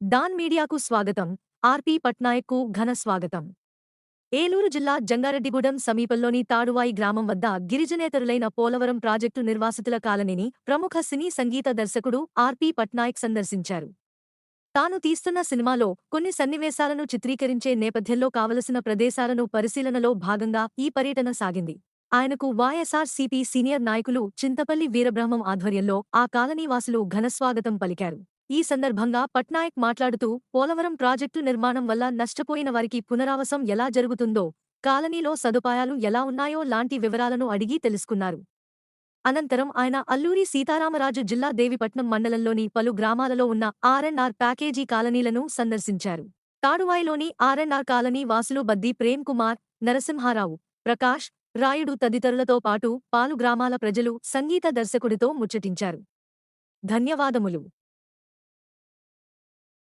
Don మీడియాకు స్వాగతం. ఆర్పి పట్నాయక్కు ఘన స్వాగతం. ఏలూరు జిల్లా జంగారెడ్డిగూడెం సమీపంలోని తాడువాయి గ్రామం వద్ద గిరిజనేతరులైన పోలవరం ప్రాజెక్టు నిర్వాసితుల కాలనీని ప్రముఖ సినీ సంగీత దర్శకుడు ఆర్పి పట్నాయక్ సందర్శించారు. తాను తీస్తున్న సినిమాలో కొన్ని సన్నివేశాలను చిత్రీకరించే నేపథ్యంలో కావలసిన ప్రదేశాలను పరిశీలనలో భాగంగా ఈ పర్యటన సాగింది. ఆయనకు వైఎస్ఆర్సీపీ సీనియర్ నాయకులు చింతపల్లి వీరబ్రహ్మం ఆధ్వర్యంలో ఆ కాలనీవాసులు ఘనస్వాగతం పలికారు. ఈ సందర్భంగా పట్నాయక్ మాట్లాడుతూ పోలవరం ప్రాజెక్టు నిర్మాణం వల్ల నష్టపోయిన వారికి పునరావాసం ఎలా జరుగుతుందో, కాలనీలో సదుపాయాలు ఎలా ఉన్నాయో లాంటి వివరాలను అడిగి తెలుసుకున్నారు. అనంతరం ఆయన అల్లూరి సీతారామరాజు జిల్లా దేవిపట్నం మండలంలోని పలు గ్రామాలలో ఉన్న ఆర్ఎన్ఆర్ ప్యాకేజీ కాలనీలను సందర్శించారు. తాడువాయిలోని ఆర్ఎన్ఆర్ కాలనీ వాసులు బద్ది ప్రేమ్ కుమార్, నరసింహారావు, ప్రకాష్, రాయుడు తదితరులతో పాటు పాలు గ్రామాల ప్రజలు సంగీత దర్శకుడితో ముచ్చటించారు. ధన్యవాదములు.